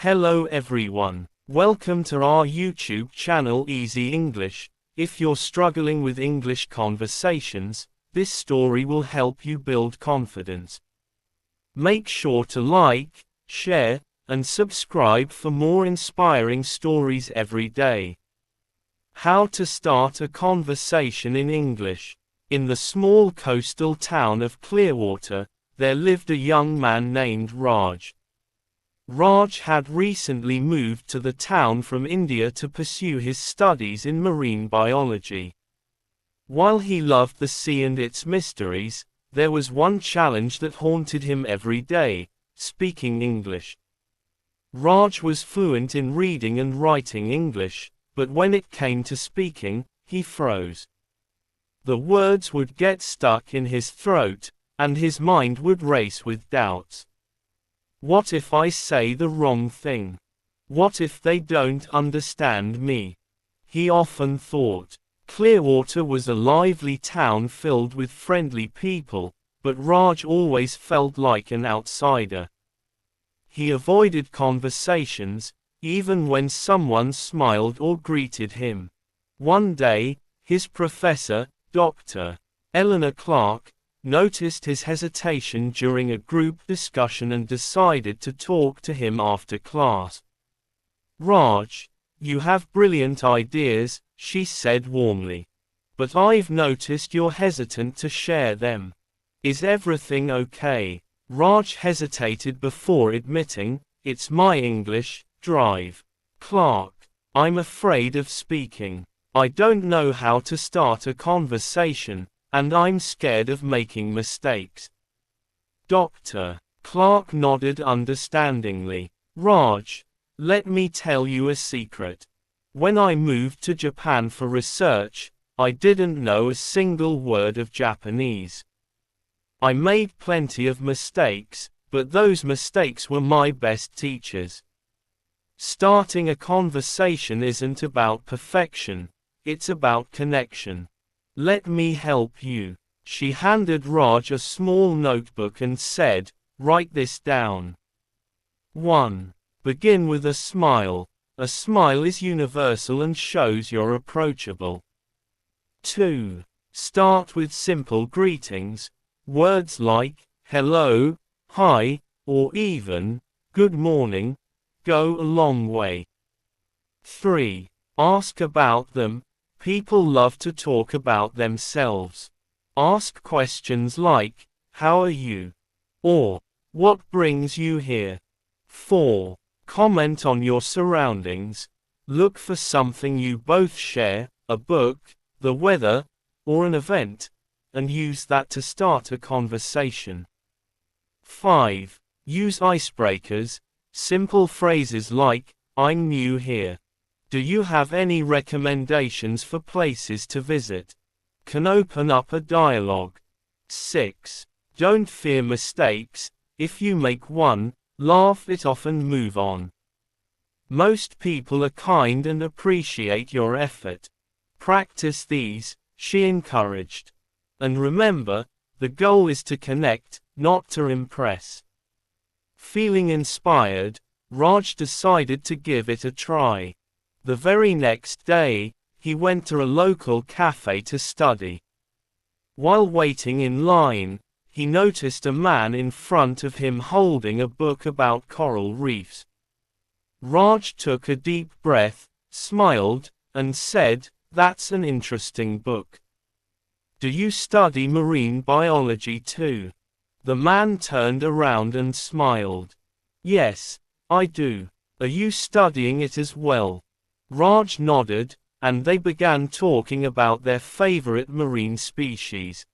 Hello everyone. Welcome to our YouTube channel Easy English. If you're struggling with English conversations, this story will help you build confidence. Make sure to like, share, and subscribe for more inspiring stories every day. How to start a conversation in English. In the small coastal town of Clearwater, there lived a young man named Raj. Raj had recently moved to the town from India to pursue his studies in marine biology. While he loved the sea and its mysteries, there was one challenge that haunted him every day: speaking English. Raj was fluent in reading and writing English, but when it came to speaking, he froze. The words would get stuck in his throat, and his mind would race with doubts. What if I say the wrong thing? What if they don't understand me? He often thought. Clearwater was a lively town filled with friendly people, but Raj always felt like an outsider. He avoided conversations, even when someone smiled or greeted him. One day, his professor, Dr. Eleanor Clark, noticed his hesitation during a group discussion and decided to talk to him after class. "Raj, you have brilliant ideas," she said warmly. "But I've noticed you're hesitant to share them. Is everything okay?" Raj hesitated before admitting, "It's my English, drive. Clark, I'm afraid of speaking. I don't know how to start a conversation, and I'm scared of making mistakes." Dr. Clark nodded understandingly. "Raj, let me tell you a secret. When I moved to Japan for research, I didn't know a single word of Japanese. I made plenty of mistakes, but those mistakes were my best teachers. Starting a conversation isn't about perfection, it's about connection. Let me help you." She handed Raj a small notebook and said, "Write this down. 1. Begin with a smile. A smile is universal and shows you're approachable. 2. Start with simple greetings. Words like, hello, hi, or even, good morning, go a long way. 3. Ask about them. People love to talk about themselves. Ask questions like, how are you? Or, what brings you here? 4. Comment on your surroundings. Look for something you both share, a book, the weather, or an event, and use that to start a conversation. 5. Use icebreakers. Simple phrases like, I'm new here. Do you have any recommendations for places to visit? Can open up a dialogue. 6. Don't fear mistakes. If you make one, laugh it off and move on. Most people are kind and appreciate your effort. Practice these, she encouraged. And remember, the goal is to connect, not to impress. Feeling inspired, Raj decided to give it a try. The very next day, he went to a local cafe to study. While waiting in line, he noticed a man in front of him holding a book about coral reefs. Raj took a deep breath, smiled, and said, "That's an interesting book. Do you study marine biology too?" The man turned around and smiled. "Yes, I do. Are you studying it as well?" Raj nodded, and they began talking about their favorite marine species.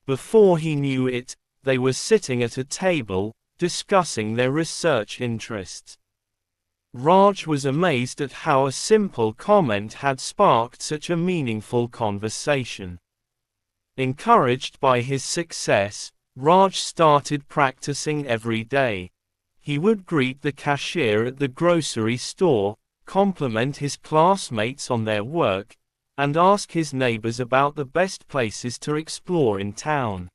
Before he knew it, they were sitting at a table, discussing their research interests. Raj was amazed at how a simple comment had sparked such a meaningful conversation. Encouraged by his success, Raj started practicing every day. He would greet the cashier at the grocery store, compliment his classmates on their work, and ask his neighbors about the best places to explore in town.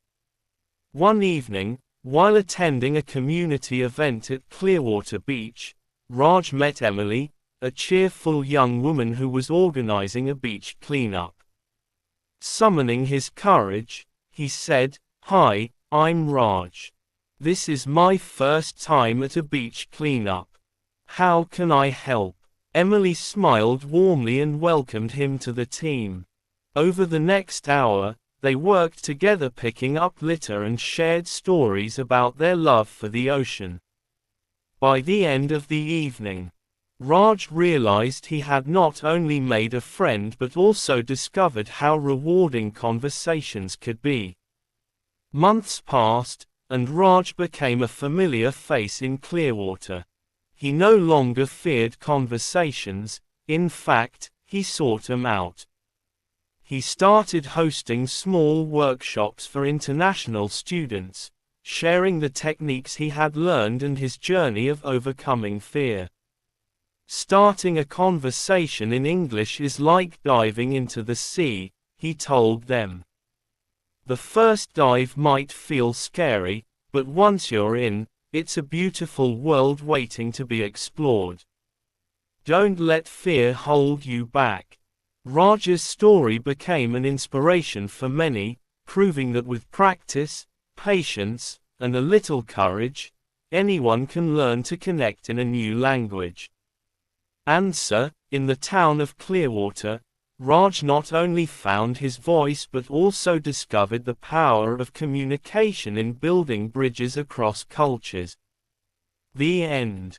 One evening, while attending a community event at Clearwater Beach, Raj met Emily, a cheerful young woman who was organizing a beach cleanup. Summoning his courage, he said, "Hi, I'm Raj. This is my first time at a beach cleanup. How can I help?" Emily smiled warmly and welcomed him to the team. Over the next hour, they worked together picking up litter and shared stories about their love for the ocean. By the end of the evening, Raj realized he had not only made a friend but also discovered how rewarding conversations could be. Months passed, and Raj became a familiar face in Clearwater. He no longer feared conversations, in fact, he sought them out. He started hosting small workshops for international students, sharing the techniques he had learned and his journey of overcoming fear. "Starting a conversation in English is like diving into the sea," he told them. "The first dive might feel scary, but once you're in, it's a beautiful world waiting to be explored. Don't let fear hold you back." Raj's story became an inspiration for many, proving that with practice, patience, and a little courage, anyone can learn to connect in a new language. Answer: in the town of Clearwater, Raj not only found his voice but also discovered the power of communication in building bridges across cultures. The end.